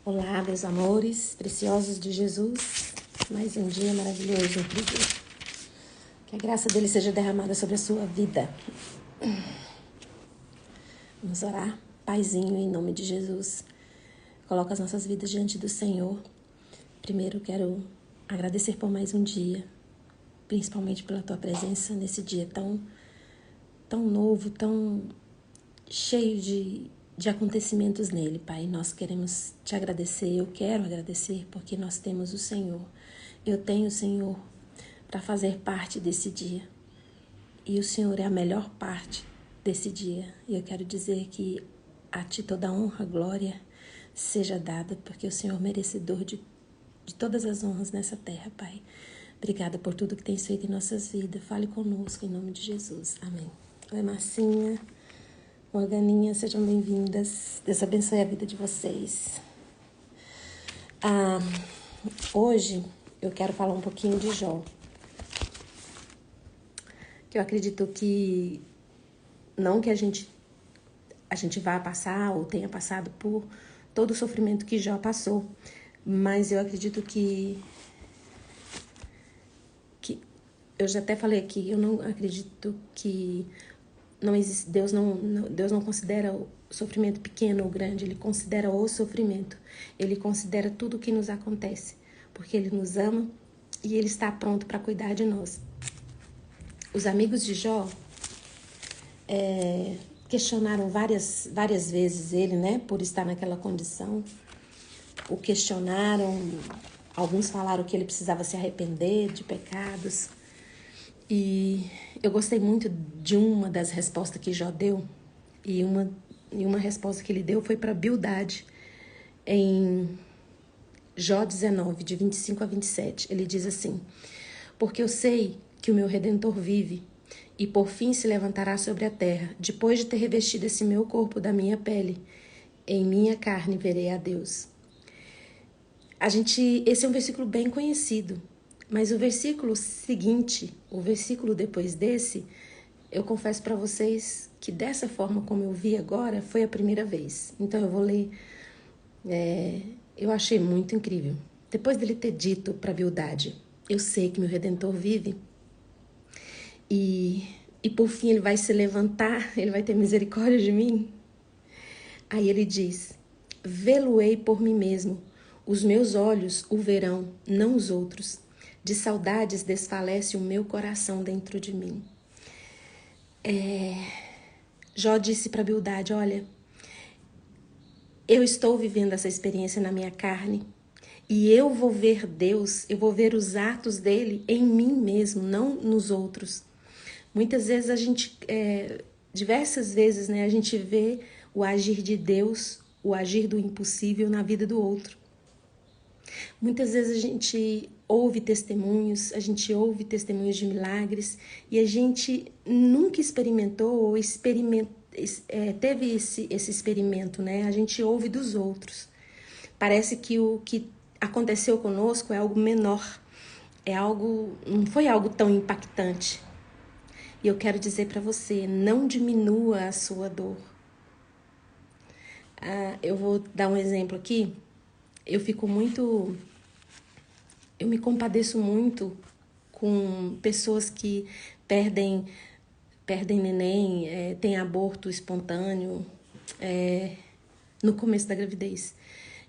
Olá, meus amores preciosos de Jesus. Mais um dia maravilhoso, incrível. Que a graça dele seja derramada sobre a sua vida. Vamos orar. Paizinho, em nome de Jesus. Coloca as nossas vidas diante do Senhor. Primeiro, quero agradecer por mais um dia. Principalmente pela tua presença nesse dia tão novo, tão cheio de acontecimentos nele, Pai. Nós queremos te agradecer, eu quero agradecer porque nós temos o Senhor. Eu tenho o Senhor para fazer parte desse dia. E o Senhor é a melhor parte desse dia. E eu quero dizer que a ti toda a honra, glória seja dada, porque o Senhor é merecedor de todas as honras nessa terra, Pai. Obrigada por tudo que tens feito em nossas vidas. Fale conosco em nome de Jesus. Amém. Oi, Marcinha. Morganinha, sejam bem-vindas. Deus abençoe a vida de vocês. Hoje eu quero falar um pouquinho de Jó. Que eu acredito que não que a gente vá passar ou tenha passado por todo o sofrimento que Jó passou, mas eu acredito que eu já até falei aqui, eu não acredito que não existe, Deus não considera o sofrimento pequeno ou grande, Ele considera o sofrimento. Ele considera tudo o que nos acontece, porque Ele nos ama e Ele está pronto para cuidar de nós. Os amigos de Jó questionaram várias vezes ele, né, por estar naquela condição. O questionaram, alguns falaram que ele precisava se arrepender de pecados. E eu gostei muito de uma das respostas que Jó deu, e uma resposta que ele deu foi para Bildade, em Jó 19, de 25 a 27. Ele diz assim: porque eu sei que o meu Redentor vive, e por fim se levantará sobre a terra, depois de ter revestido esse meu corpo da minha pele, em minha carne verei a Deus. Esse é um versículo bem conhecido, mas o versículo seguinte, o versículo depois desse, eu confesso para vocês que dessa forma como eu vi agora, foi a primeira vez. Então eu vou ler, eu achei muito incrível. Depois dele ter dito para Bildade: eu sei que meu Redentor vive, e por fim ele vai se levantar, ele vai ter misericórdia de mim. Aí ele diz: vê-lo-ei por mim mesmo, os meus olhos o verão, não os outros. De saudades desfalece o meu coração dentro de mim. Jó disse para Bildade: olha, eu estou vivendo essa experiência na minha carne, e eu vou ver Deus, eu vou ver os atos dele em mim mesmo, não nos outros. Muitas vezes diversas vezes, né, a gente vê o agir de Deus, o agir do impossível na vida do outro. Muitas vezes a gente ouve testemunhos de milagres, e a gente nunca experimentou ou teve esse experimento, né? A gente ouve dos outros. Parece que o que aconteceu conosco é algo menor, não foi algo tão impactante. E eu quero dizer para você, não diminua a sua dor. Eu vou dar um exemplo aqui. Eu me compadeço muito com pessoas que perdem neném, têm aborto espontâneo, no começo da gravidez.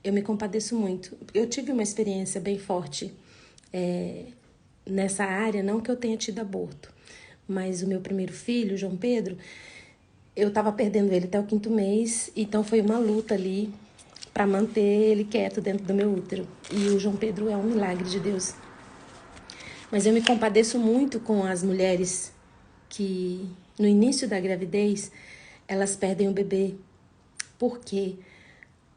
Eu me compadeço muito. Eu tive uma experiência bem forte nessa área, não que eu tenha tido aborto, mas o meu primeiro filho, João Pedro, eu estava perdendo ele até o 5º mês, então foi uma luta ali para manter ele quieto dentro do meu útero. E o João Pedro é um milagre de Deus. Mas eu me compadeço muito com as mulheres que, no início da gravidez, elas perdem o bebê. Por quê?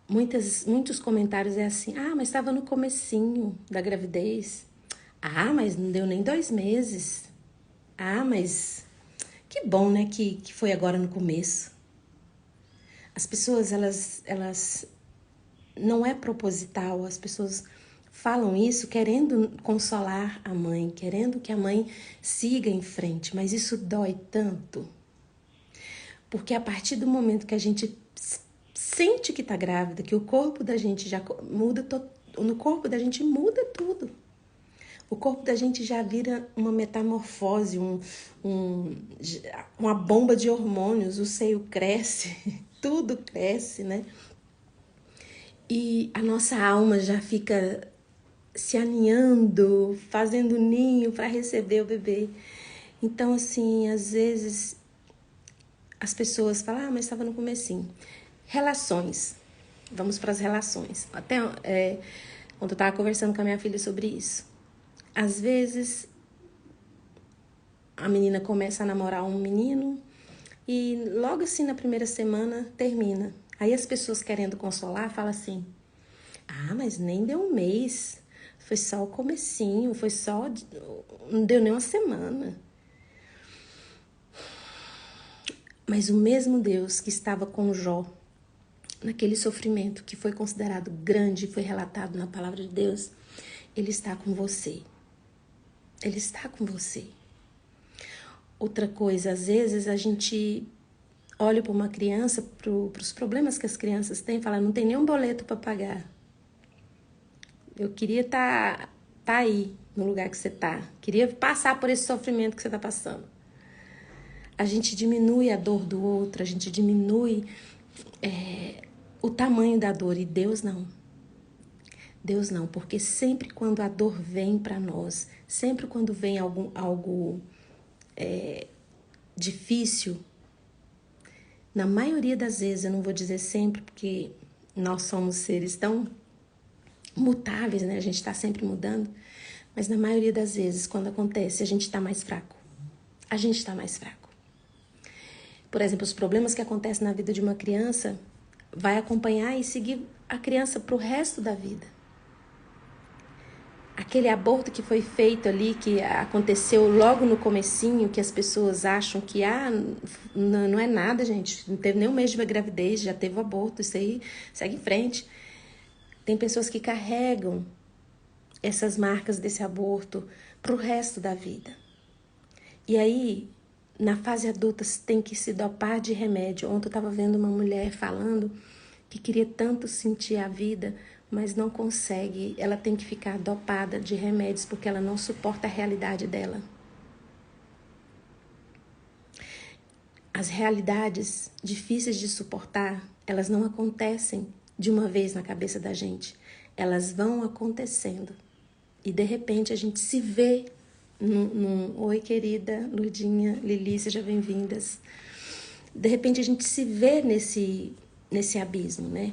Muitos comentários é assim: mas estava no comecinho da gravidez. Mas não deu nem 2 meses. Mas que bom, né, que foi agora no começo. As pessoas, elas não é proposital, as pessoas falam isso querendo consolar a mãe, querendo que a mãe siga em frente, mas isso dói tanto. Porque a partir do momento que a gente sente que está grávida, que o corpo da gente já muda, no corpo da gente muda tudo. O corpo da gente já vira uma metamorfose, uma bomba de hormônios, o seio cresce, tudo cresce, né? E a nossa alma já fica se aninhando, fazendo ninho para receber o bebê. Então, assim, às vezes as pessoas falam, mas estava no comecinho. Relações. Vamos para as relações. Até quando eu estava conversando com a minha filha sobre isso. Às vezes, a menina começa a namorar um menino e logo assim na primeira semana termina. Aí as pessoas querendo consolar falam assim, mas nem deu um mês, foi só o comecinho, não deu nem uma semana. Mas o mesmo Deus que estava com Jó, naquele sofrimento que foi considerado grande, foi relatado na palavra de Deus, Ele está com você. Ele está com você. Outra coisa, às vezes a gente olha para uma criança, para os problemas que as crianças têm, e fala, não tem nenhum boleto para pagar. Eu queria estar aí, no lugar que você está. Queria passar por esse sofrimento que você está passando. A gente diminui a dor do outro, a gente diminui o tamanho da dor. E Deus não. Deus não, porque sempre quando a dor vem para nós, sempre quando vem algo difícil, na maioria das vezes, eu não vou dizer sempre, porque nós somos seres tão mutáveis, né? A gente está sempre mudando, mas na maioria das vezes, quando acontece, a gente está mais fraco. A gente está mais fraco. Por exemplo, os problemas que acontecem na vida de uma criança vai acompanhar e seguir a criança para o resto da vida. Aquele aborto que foi feito ali, que aconteceu logo no comecinho, que as pessoas acham que não é nada, gente, não teve nem um mês de gravidez, já teve o aborto, isso aí segue em frente. Tem pessoas que carregam essas marcas desse aborto para o resto da vida. E aí, na fase adulta, você tem que se dopar de remédio. Ontem eu estava vendo uma mulher falando que queria tanto sentir a vida, mas não consegue. Ela tem que ficar dopada de remédios porque ela não suporta a realidade dela. As realidades difíceis de suportar, elas não acontecem de uma vez na cabeça da gente. Elas vão acontecendo. E de repente a gente se vê Oi, querida Lurdinha, Lili, sejam bem-vindas. De repente a gente se vê nesse abismo, né?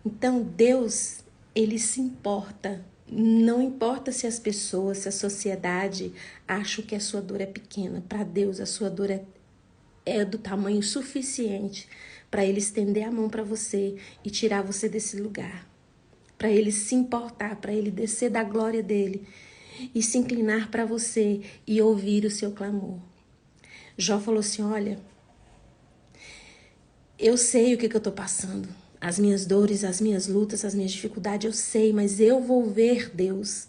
Então Deus, Ele se importa. Não importa se as pessoas, se a sociedade acham que a sua dor é pequena. Para Deus, a sua dor é do tamanho suficiente para Ele estender a mão para você e tirar você desse lugar. Para Ele se importar, para Ele descer da glória dEle e se inclinar para você e ouvir o seu clamor. Jó falou assim, olha, eu sei o que eu estou passando. As minhas dores, as minhas lutas, as minhas dificuldades, eu sei, mas eu vou ver Deus.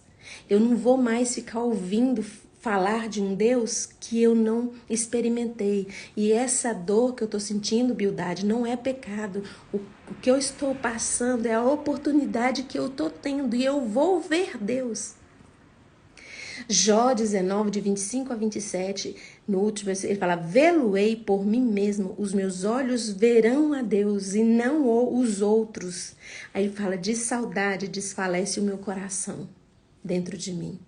Eu não vou mais ficar ouvindo falar de um Deus que eu não experimentei. E essa dor que eu estou sentindo, Bildade, não é pecado. O que eu estou passando é a oportunidade que eu estou tendo e eu vou ver Deus. Jó 19, de 25 a 27, no último, ele fala, vê-lo-ei por mim mesmo, os meus olhos verão a Deus e não os outros. Aí ele fala, de saudade desfalece o meu coração dentro de mim.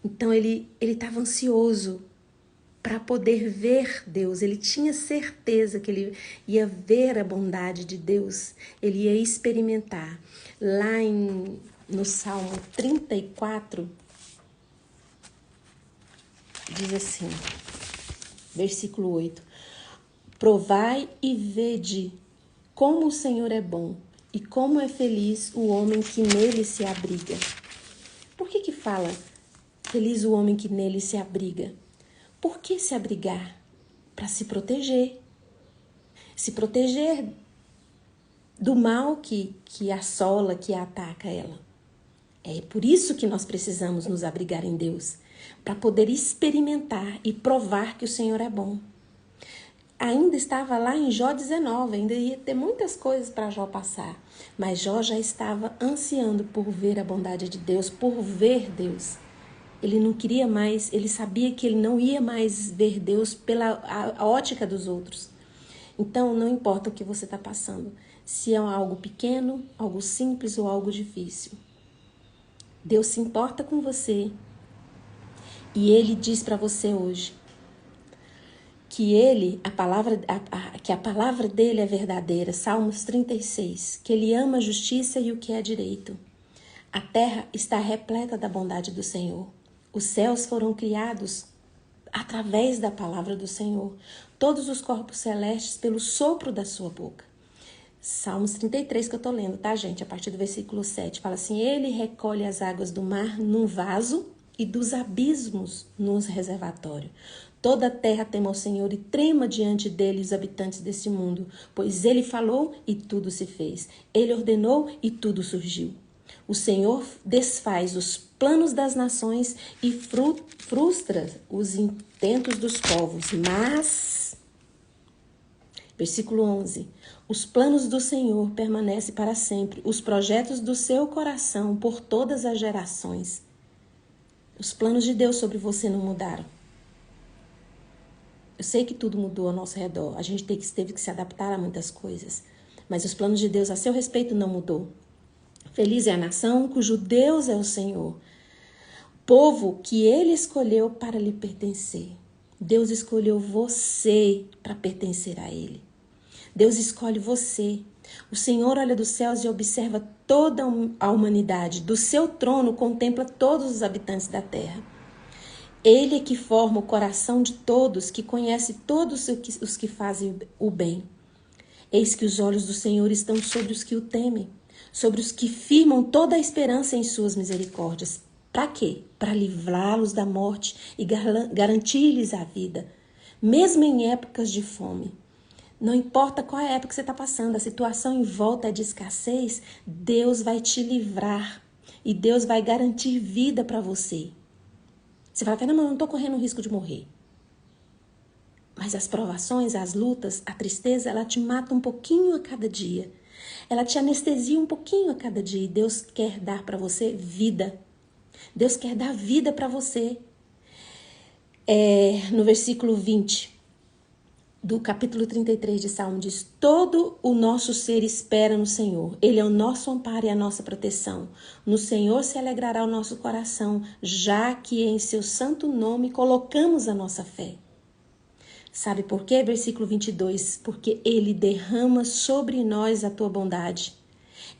Então ele estava ansioso para poder ver Deus, ele tinha certeza que ele ia ver a bondade de Deus, ele ia experimentar. Lá no Salmo 34, diz assim, versículo 8, provai e vede como o Senhor é bom e como é feliz o homem que nele se abriga. Por que fala feliz o homem que nele se abriga? Por que se abrigar? Para se proteger. Se proteger do mal que assola, que ataca ela. É por isso que nós precisamos nos abrigar em Deus, para poder experimentar e provar que o Senhor é bom. ainda estava lá em Jó 19, ainda ia ter muitas coisas para Jó passar. Mas Jó já estava ansiando por ver a bondade de Deus, por ver Deus. Ele não queria mais, ele sabia que ele não ia mais ver Deus pela a ótica dos outros. Então, não importa o que você está passando, se é algo pequeno, algo simples ou algo difícil. Deus se importa com você e Ele diz para você hoje que a palavra dele é verdadeira, Salmos 36, que ele ama a justiça e o que é direito. A terra está repleta da bondade do Senhor. Os céus foram criados através da palavra do Senhor, todos os corpos celestes pelo sopro da sua boca. Salmos 33 que eu estou lendo, tá, gente? A partir do versículo 7, fala assim: Ele recolhe as águas do mar num vaso e dos abismos num reservatório. Toda a terra teme ao Senhor e trema diante dele os habitantes deste mundo, pois ele falou e tudo se fez. Ele ordenou e tudo surgiu. O Senhor desfaz os planos das nações e frustra os intentos dos povos. Mas, versículo 11, os planos do Senhor permanecem para sempre, os projetos do seu coração por todas as gerações. Os planos de Deus sobre você não mudaram. Eu sei que tudo mudou ao nosso redor. A gente teve que se adaptar a muitas coisas. Mas os planos de Deus a seu respeito não mudou. Feliz é a nação cujo Deus é o Senhor. Povo que ele escolheu para lhe pertencer. Deus escolheu você para pertencer a ele. Deus escolhe você. O Senhor olha dos céus e observa toda a humanidade. Do seu trono contempla todos os habitantes da terra. Ele é que forma o coração de todos, que conhece todos os que fazem o bem. Eis que os olhos do Senhor estão sobre os que o temem, sobre os que firmam toda a esperança em suas misericórdias. Para quê? Para livrá-los da morte e garantir-lhes a vida, mesmo em épocas de fome. Não importa qual é a época que você está passando, a situação em volta é de escassez, Deus vai te livrar e Deus vai garantir vida para você. Você fala, não, eu não estou correndo o risco de morrer. Mas as provações, as lutas, a tristeza, ela te mata um pouquinho a cada dia. Ela te anestesia um pouquinho a cada dia. E Deus quer dar para você vida. Deus quer dar vida para você. No versículo 20 do capítulo 33 de Salmo diz: todo o nosso ser espera no Senhor. Ele é o nosso amparo e a nossa proteção. No Senhor se alegrará o nosso coração, já que em seu santo nome colocamos a nossa fé. Sabe por quê? Versículo 22. Porque ele derrama sobre nós a tua bondade,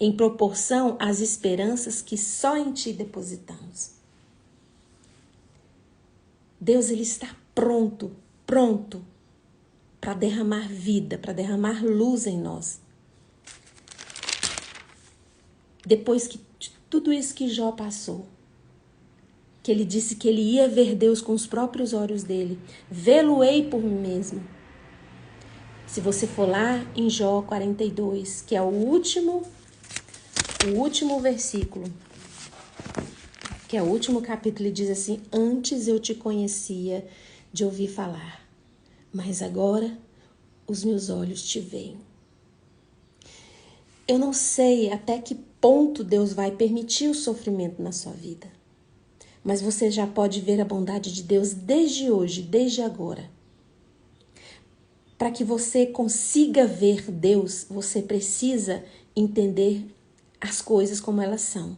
em proporção às esperanças que só em ti depositamos. Deus, ele está pronto para derramar vida, para derramar luz em nós. Depois que tudo isso que Jó passou, que ele disse que ele ia ver Deus com os próprios olhos dele, vê-lo-ei por mim mesmo. Se você for lá em Jó 42, que é o último versículo, que é o último capítulo, ele diz assim: antes eu te conhecia de ouvir falar, mas agora os meus olhos te veem. Eu não sei até que ponto Deus vai permitir o sofrimento na sua vida, mas você já pode ver a bondade de Deus desde hoje, desde agora. Para que você consiga ver Deus, você precisa entender as coisas como elas são.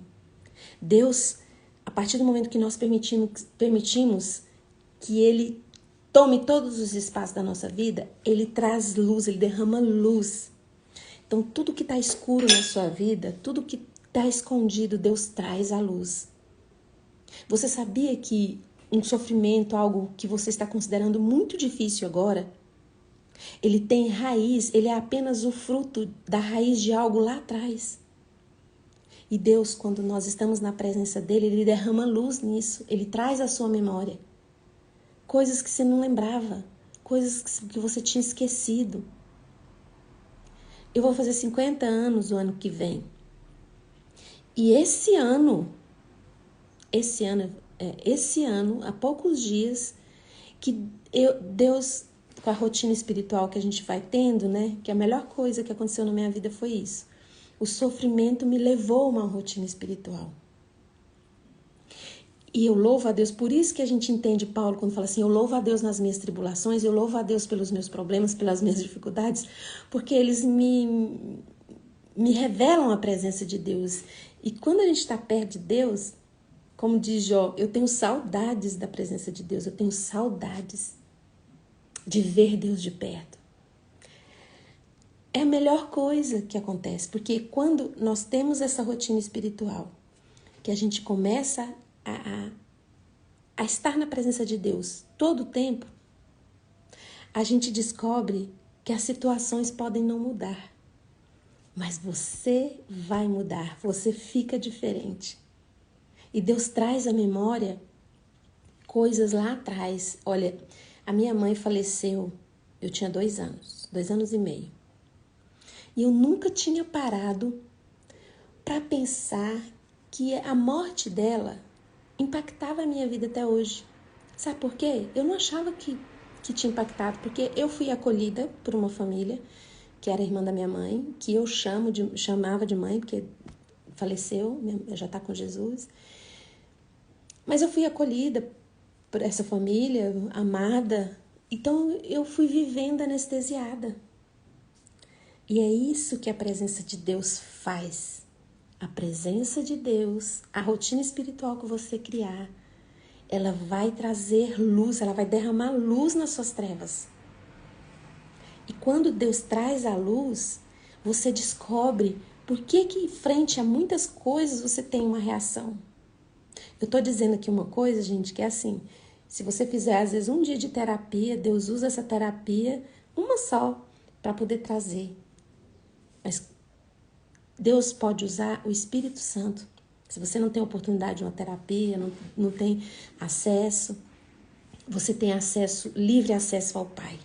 Deus, a partir do momento que nós permitimos que Ele tome todos os espaços da nossa vida, Ele traz luz, Ele derrama luz. Então, tudo que está escuro na sua vida, tudo que está escondido, Deus traz a luz. Você sabia que um sofrimento, algo que você está considerando muito difícil agora, ele tem raiz, ele é apenas o fruto da raiz de algo lá atrás. E Deus, quando nós estamos na presença dele, ele derrama luz nisso, ele traz à sua memória coisas que você não lembrava, coisas que você tinha esquecido. Eu vou fazer 50 anos o ano que vem. E esse ano, há poucos dias, que Deus com a rotina espiritual que a gente vai tendo, né? Que a melhor coisa que aconteceu na minha vida foi isso. O sofrimento me levou a uma rotina espiritual. E eu louvo a Deus, por isso que a gente entende Paulo quando fala assim, eu louvo a Deus nas minhas tribulações, eu louvo a Deus pelos meus problemas, pelas minhas dificuldades, porque eles me revelam a presença de Deus. E quando a gente está perto de Deus, como diz Jó, eu tenho saudades da presença de Deus, eu tenho saudades de ver Deus de perto. É a melhor coisa que acontece, porque quando nós temos essa rotina espiritual, que a gente começa a estar na presença de Deus todo o tempo, a gente descobre que as situações podem não mudar, mas você vai mudar, você fica diferente. E Deus traz à memória coisas lá atrás. Olha, a minha mãe faleceu, eu tinha 2 anos e meio. E eu nunca tinha parado para pensar que a morte dela impactava a minha vida até hoje. Sabe por quê? Eu não achava que tinha impactado, porque eu fui acolhida por uma família que era irmã da minha mãe, que eu chamava de mãe, porque faleceu, já está com Jesus. Mas eu fui acolhida por essa família, amada. Então eu fui vivendo anestesiada. E é isso que a presença de Deus faz. A presença de Deus, a rotina espiritual que você criar, ela vai trazer luz, ela vai derramar luz nas suas trevas. E quando Deus traz a luz, você descobre por que frente a muitas coisas você tem uma reação. Eu estou dizendo aqui uma coisa, gente, que é assim, se você fizer às vezes um dia de terapia, Deus usa essa terapia, uma só, para poder trazer. Mas Deus pode usar o Espírito Santo. Se você não tem oportunidade de uma terapia, não tem acesso, você tem acesso, livre acesso ao Pai.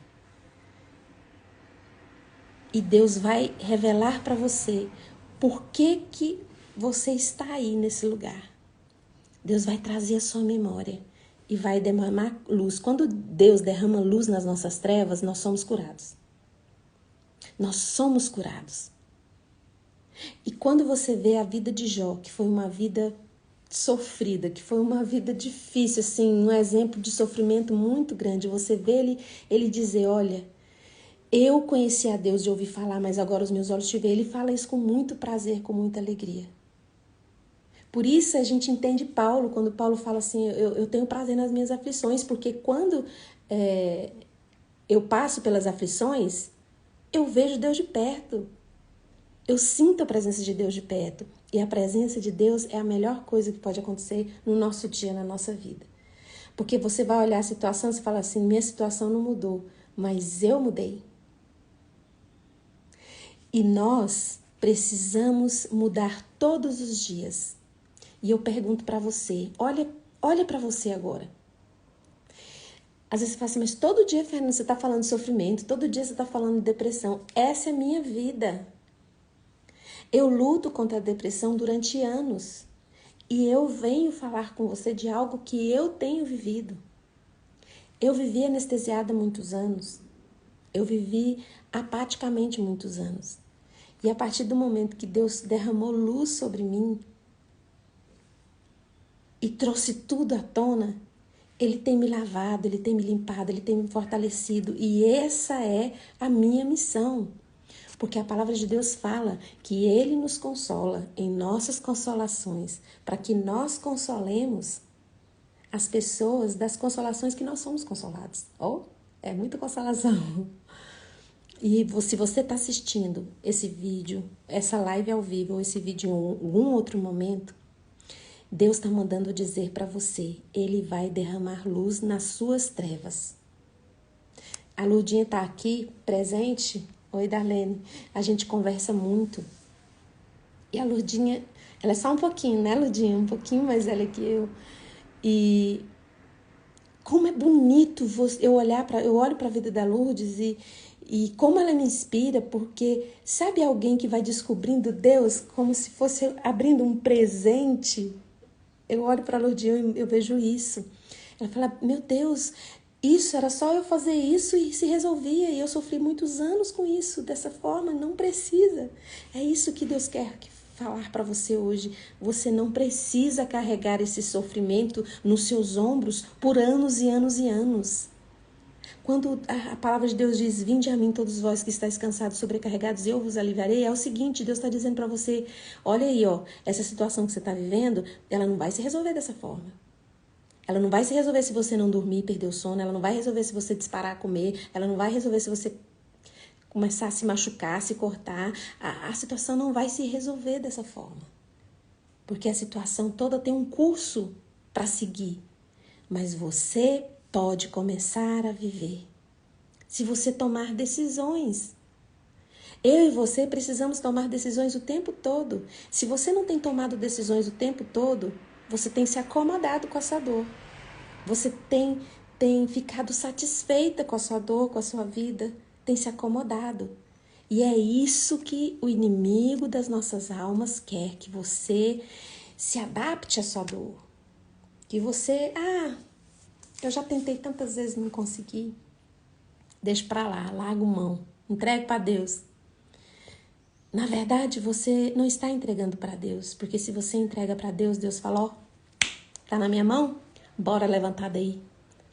E Deus vai revelar para você por que você está aí nesse lugar. Deus vai trazer a sua memória e vai derramar luz. Quando Deus derrama luz nas nossas trevas, nós somos curados. Nós somos curados. E quando você vê a vida de Jó, que foi uma vida sofrida, que foi uma vida difícil, assim, um exemplo de sofrimento muito grande, você vê ele dizer, olha, eu conheci a Deus de ouvir falar, mas agora os meus olhos te veem. Ele fala isso com muito prazer, com muita alegria. Por isso a gente entende Paulo, quando Paulo fala assim, eu tenho prazer nas minhas aflições, porque quando eu passo pelas aflições, eu vejo Deus de perto. Eu sinto a presença de Deus de perto. E a presença de Deus é a melhor coisa que pode acontecer no nosso dia, na nossa vida. Porque você vai olhar a situação e fala assim, minha situação não mudou, mas eu mudei. E nós precisamos mudar todos os dias. E eu pergunto para você, olha para você agora. Às vezes você fala assim, mas todo dia, Fernanda, você está falando de sofrimento, todo dia você está falando de depressão. Essa é a minha vida. Eu luto contra a depressão durante anos. E eu venho falar com você de algo que eu tenho vivido. Eu vivi anestesiada muitos anos. Eu vivi apaticamente muitos anos. E a partir do momento que Deus derramou luz sobre mim e trouxe tudo à tona, Ele tem me lavado, Ele tem me limpado, Ele tem me fortalecido. E essa é a minha missão. Porque a palavra de Deus fala que Ele nos consola em nossas consolações, para que nós consolemos as pessoas das consolações que nós somos consolados. É muita consolação. E se você está assistindo esse vídeo, essa live ao vivo, ou esse vídeo em algum outro momento, Deus está mandando dizer para você, Ele vai derramar luz nas suas trevas. A Lurdinha está aqui, presente. Oi, Darlene. A gente conversa muito. E a Lurdinha, ela é só um pouquinho, né, Lurdinha? Um pouquinho mais velha que eu. E como é bonito eu olho para a vida da Lourdes e como ela me inspira, porque sabe alguém que vai descobrindo Deus como se fosse abrindo um presente? Eu olho para a Lourdinha e eu vejo isso. Ela fala, meu Deus, Isso, era só eu fazer isso e se resolvia. E eu sofri muitos anos com isso, dessa forma. Não precisa. É isso que Deus quer falar para você hoje. Você não precisa carregar esse sofrimento nos seus ombros por anos e anos e anos. Quando a palavra de Deus diz, vinde a mim todos vós que estáis cansados, sobrecarregados, eu vos aliviarei, é o seguinte, Deus está dizendo para você, olha aí, essa situação que você está vivendo, ela não vai se resolver dessa forma. Ela não vai se resolver se você não dormir, perder o sono, ela não vai resolver se você disparar a comer, ela não vai resolver se você começar a se machucar, se cortar. A situação não vai se resolver dessa forma. Porque a situação toda tem um curso para seguir. Mas você pode começar a viver. Se você tomar decisões. Eu e você precisamos tomar decisões o tempo todo. Se você não tem tomado decisões o tempo todo, você tem se acomodado com essa dor. Você tem ficado satisfeita com a sua dor, com a sua vida. Tem se acomodado. E é isso que o inimigo das nossas almas quer, que você se adapte à sua dor. Que você, eu já tentei tantas vezes e não consegui. Deixa pra lá, larga mão, entregue para Deus. Na verdade, você não está entregando para Deus, porque se você entrega para Deus, Deus fala, tá na minha mão? Bora levantar daí,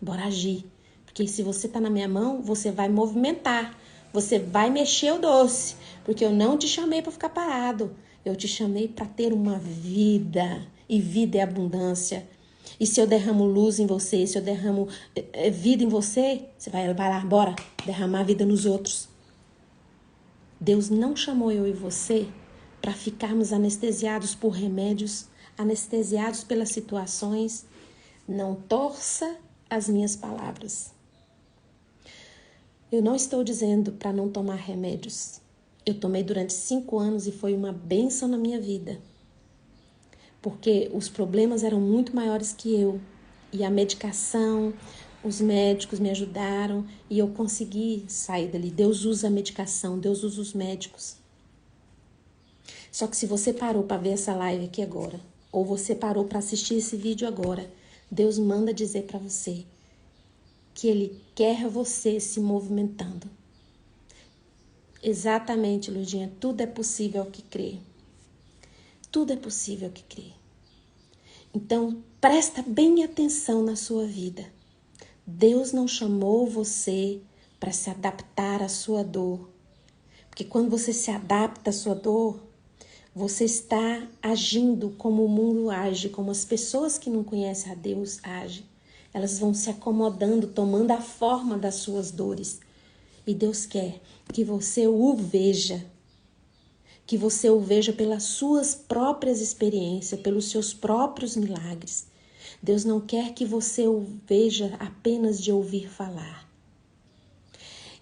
bora agir. Porque se você tá na minha mão, você vai movimentar, você vai mexer o doce, porque eu não te chamei para ficar parado, eu te chamei para ter uma vida, e vida é abundância. E se eu derramo luz em você, se eu derramo vida em você, você vai lá, bora, derramar vida nos outros. Deus não chamou eu e você para ficarmos anestesiados por remédios, anestesiados pelas situações. Não torça as minhas palavras. Eu não estou dizendo para não tomar remédios. Eu tomei durante 5 anos e foi uma bênção na minha vida. Porque os problemas eram muito maiores que eu. E a medicação, os médicos me ajudaram e eu consegui sair dali. Deus usa a medicação, Deus usa os médicos. Só que se você parou para ver essa live aqui agora, ou você parou para assistir esse vídeo agora, Deus manda dizer para você que Ele quer você se movimentando. Exatamente, Ludinha, tudo é possível ao que crê. Tudo é possível ao que crê. Então, presta bem atenção na sua vida. Deus não chamou você para se adaptar à sua dor. Porque quando você se adapta à sua dor, você está agindo como o mundo age, como as pessoas que não conhecem a Deus agem. Elas vão se acomodando, tomando a forma das suas dores. E Deus quer que você o veja. Que você o veja pelas suas próprias experiências, pelos seus próprios milagres. Deus não quer que você o veja apenas de ouvir falar.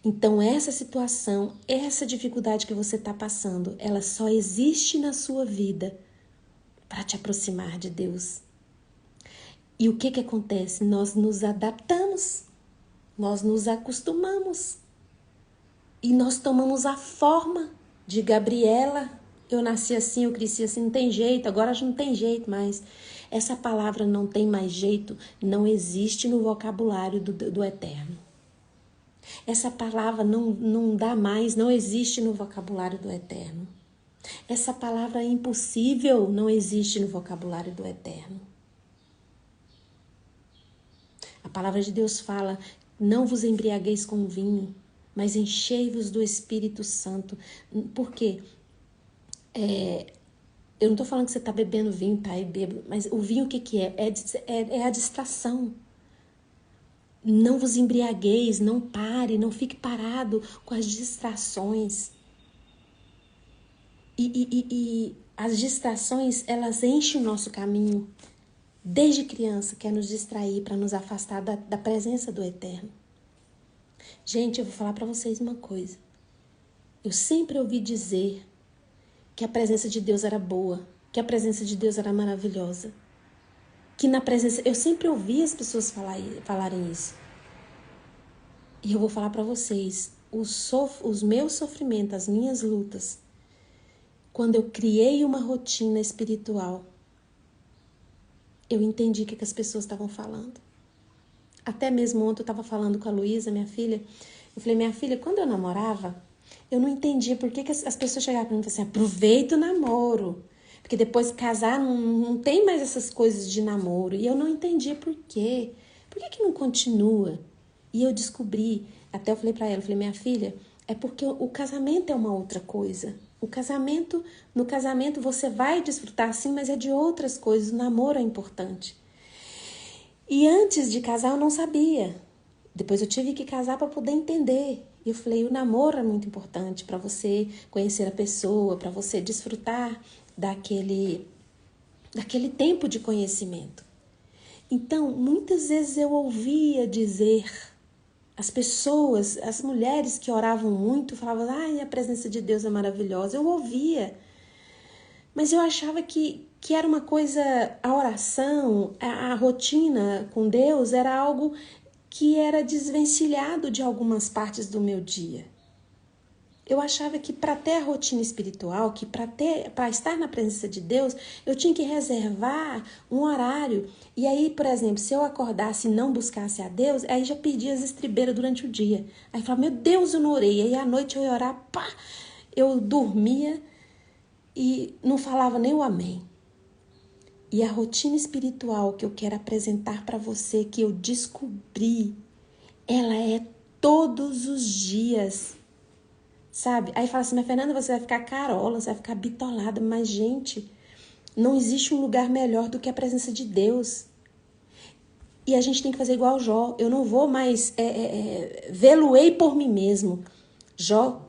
Então essa situação, essa dificuldade que você está passando, ela só existe na sua vida para te aproximar de Deus. E o que acontece? Nós nos adaptamos, nós nos acostumamos e nós tomamos a forma de Gabriela. Eu nasci assim, eu cresci assim, não tem jeito, agora já não tem jeito mais. Essa palavra não tem mais jeito, não existe no vocabulário do Eterno. Essa palavra não dá mais, não existe no vocabulário do Eterno. Essa palavra impossível não existe no vocabulário do Eterno. A palavra de Deus fala, não vos embriagueis com vinho, mas enchei-vos do Espírito Santo. Por quê? Eu não estou falando que você está bebendo vinho, tá aí bêbado, mas o vinho o que é? É a distração. Não vos embriagueis, não pare, não fique parado com as distrações. E as distrações, elas enchem o nosso caminho. Desde criança, quer nos distrair para nos afastar da presença do Eterno. Gente, eu vou falar para vocês uma coisa. Eu sempre ouvi dizer que a presença de Deus era boa, que a presença de Deus era maravilhosa. Que na presença... Eu sempre ouvi as pessoas falarem isso. E eu vou falar para vocês, os meus sofrimentos, as minhas lutas, quando eu criei uma rotina espiritual, eu entendi o que as pessoas estavam falando. Até mesmo ontem eu estava falando com a Luísa, minha filha. Eu falei, minha filha, quando eu namorava, eu não entendia por que as pessoas chegavam para mim e falavam assim, aproveita o namoro. Porque depois de casar não tem mais essas coisas de namoro. E eu não entendia por quê. Por que não continua? E eu descobri, até eu falei para ela, eu falei, minha filha, é porque o casamento é uma outra coisa. No casamento você vai desfrutar sim, mas é de outras coisas. O namoro é importante. E antes de casar eu não sabia. Depois eu tive que casar para poder entender. E eu falei, o namoro é muito importante para você conhecer a pessoa, para você desfrutar daquele tempo de conhecimento. Então, muitas vezes eu ouvia dizer, as pessoas, as mulheres que oravam muito, falavam, ai, a presença de Deus é maravilhosa. Eu ouvia, mas eu achava que era uma coisa, a oração, a rotina com Deus era algo que era desvencilhado de algumas partes do meu dia. Eu achava que para ter a rotina espiritual, que para estar na presença de Deus, eu tinha que reservar um horário. E aí, por exemplo, se eu acordasse e não buscasse a Deus, aí já perdia as estribeiras durante o dia. Aí eu falava, meu Deus, eu não orei. Aí à noite eu ia orar, pá, eu dormia e não falava nem o amém. E a rotina espiritual que eu quero apresentar para você, que eu descobri, ela é todos os dias, sabe? Aí fala assim, mas Fernanda, você vai ficar carola, você vai ficar bitolada. Mas, gente, não existe um lugar melhor do que a presença de Deus. E a gente tem que fazer igual Jó. Eu não vou mais veluei por mim mesmo. Jó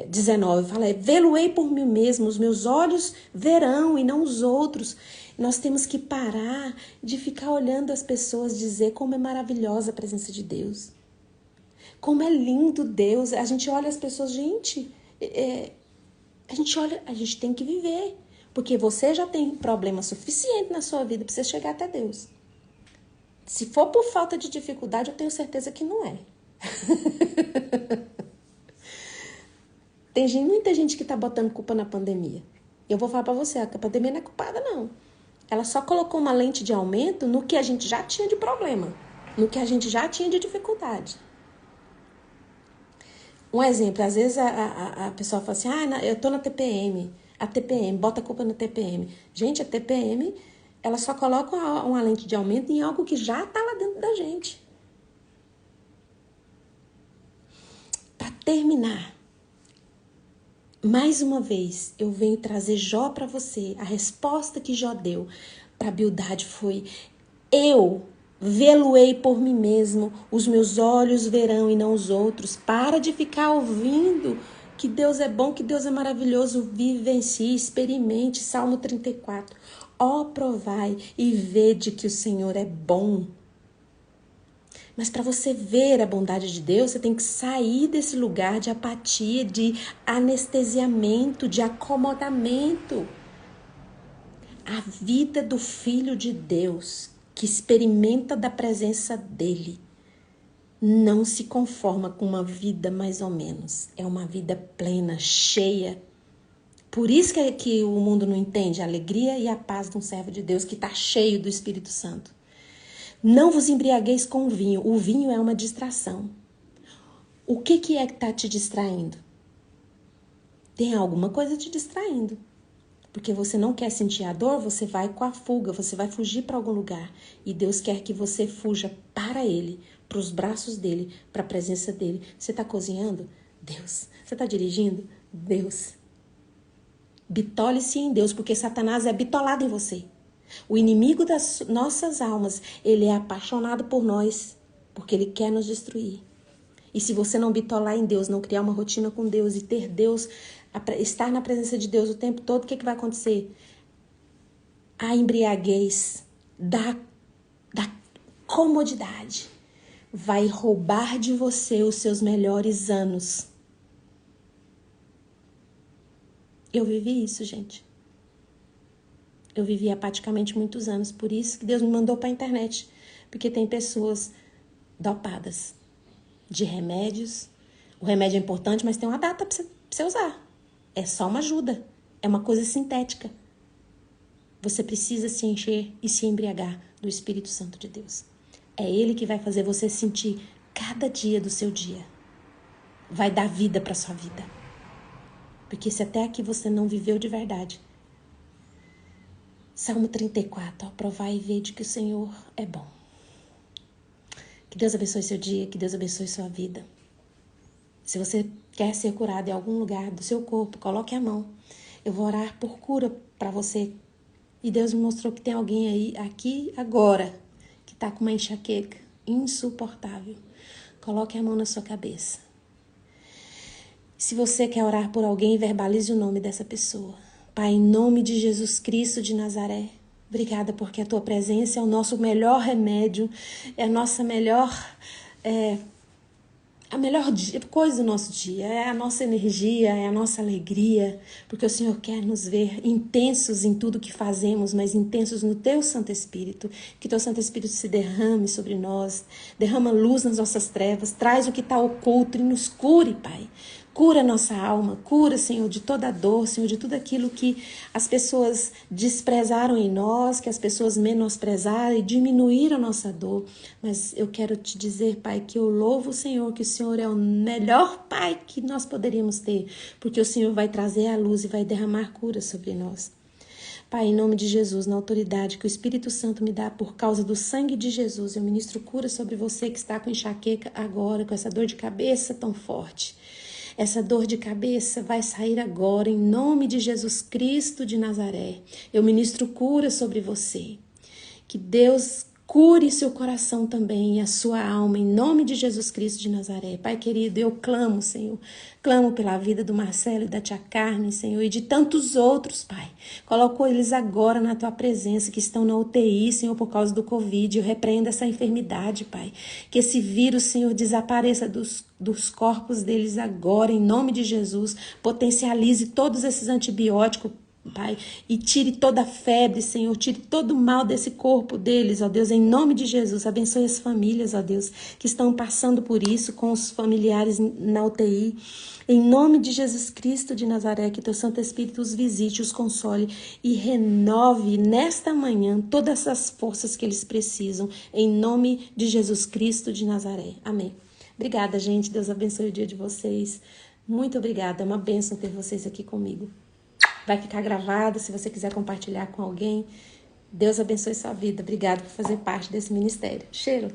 19 fala, veluei por mim mesmo, os meus olhos verão e não os outros. Nós temos que parar de ficar olhando as pessoas dizer como é maravilhosa a presença de Deus. Como é lindo Deus. A gente olha as pessoas, gente, a gente tem que viver. Porque você já tem problema suficiente na sua vida para você chegar até Deus. Se for por falta de dificuldade, eu tenho certeza que não é. Tem muita gente que está botando culpa na pandemia. Eu vou falar para você, a pandemia não é culpada, não. Ela só colocou uma lente de aumento no que a gente já tinha de problema, no que a gente já tinha de dificuldade. Um exemplo, às vezes a pessoa fala assim, eu tô na TPM, a TPM, bota a culpa na TPM. Gente, a TPM, ela só coloca uma lente de aumento em algo que já tá lá dentro da gente. Para terminar, mais uma vez, eu venho trazer Jó para você. A resposta que Jó deu para Bildade foi, eu veluei por mim mesmo, os meus olhos verão e não os outros. Para de ficar ouvindo que Deus é bom, que Deus é maravilhoso. Vivencie, experimente. Salmo 34. Ó, provai e vede que o Senhor é bom. Mas para você ver a bondade de Deus, você tem que sair desse lugar de apatia, de anestesiamento, de acomodamento. A vida do Filho de Deus, que experimenta da presença dele, não se conforma com uma vida mais ou menos. É uma vida plena, cheia. Por isso que o mundo não entende a alegria e a paz de um servo de Deus que está cheio do Espírito Santo. Não vos embriagueis com o vinho. O vinho é uma distração. O que é que está te distraindo? Tem alguma coisa te distraindo. Porque você não quer sentir a dor, você vai com a fuga, você vai fugir para algum lugar. E Deus quer que você fuja para Ele, para os braços dEle, para a presença dEle. Você está cozinhando? Deus. Você está dirigindo? Deus. Bitole-se em Deus, porque Satanás é bitolado em você. O inimigo das nossas almas, ele é apaixonado por nós, porque ele quer nos destruir. E se você não bitolar em Deus, não criar uma rotina com Deus e ter Deus, estar na presença de Deus o tempo todo, o que vai acontecer? A embriaguez da comodidade vai roubar de você os seus melhores anos. Eu vivi isso, gente. Eu vivi apaticamente muitos anos, por isso que Deus me mandou para a internet. Porque tem pessoas dopadas de remédios. O remédio é importante, mas tem uma data para você usar. É só uma ajuda. É uma coisa sintética. Você precisa se encher e se embriagar do Espírito Santo de Deus. É Ele que vai fazer você sentir cada dia do seu dia. Vai dar vida para sua vida. Porque se até aqui você não viveu de verdade. Salmo 34, provai e vede que o Senhor é bom. Que Deus abençoe seu dia, que Deus abençoe sua vida. Se você quer ser curado em algum lugar do seu corpo, coloque a mão. Eu vou orar por cura para você. E Deus me mostrou que tem alguém aí, aqui, agora, que está com uma enxaqueca insuportável. Coloque a mão na sua cabeça. Se você quer orar por alguém, verbalize o nome dessa pessoa. Pai, em nome de Jesus Cristo de Nazaré, obrigada porque a tua presença é o nosso melhor remédio, é a nossa melhor, a melhor coisa do nosso dia, é a nossa energia, é a nossa alegria, porque o Senhor quer nos ver intensos em tudo que fazemos, mas intensos no teu Santo Espírito, que teu Santo Espírito se derrame sobre nós, derrama luz nas nossas trevas, traz o que está oculto e nos cure, Pai. Cura nossa alma, cura, Senhor, de toda dor, Senhor, de tudo aquilo que as pessoas desprezaram em nós, que as pessoas menosprezaram e diminuíram a nossa dor. Mas eu quero te dizer, Pai, que eu louvo o Senhor, que o Senhor é o melhor Pai que nós poderíamos ter, porque o Senhor vai trazer a luz e vai derramar cura sobre nós. Pai, em nome de Jesus, na autoridade que o Espírito Santo me dá por causa do sangue de Jesus, eu ministro cura sobre você que está com enxaqueca agora, com essa dor de cabeça tão forte. Essa dor de cabeça vai sair agora, em nome de Jesus Cristo de Nazaré. Eu ministro cura sobre você. Que Deus cure seu coração também e a sua alma, em nome de Jesus Cristo de Nazaré. Pai querido, eu clamo, Senhor. Clamo pela vida do Marcelo e da tia Carmen, Senhor, e de tantos outros, Pai. Coloco eles agora na tua presença, que estão na UTI, Senhor, por causa do Covid. Eu repreendo essa enfermidade, Pai. Que esse vírus, Senhor, desapareça dos corpos deles agora, em nome de Jesus. Potencialize todos esses antibióticos, Pai, e tire toda a febre, Senhor, tire todo o mal desse corpo deles, ó Deus, em nome de Jesus. Abençoe as famílias, ó Deus, que estão passando por isso, com os familiares na UTI. Em nome de Jesus Cristo de Nazaré, que teu Santo Espírito os visite, os console e renove nesta manhã todas as forças que eles precisam, em nome de Jesus Cristo de Nazaré. Amém. Obrigada, gente. Deus abençoe o dia de vocês. Muito obrigada. É uma bênção ter vocês aqui comigo. Vai ficar gravado se você quiser compartilhar com alguém. Deus abençoe sua vida. Obrigada por fazer parte desse ministério. Cheiro!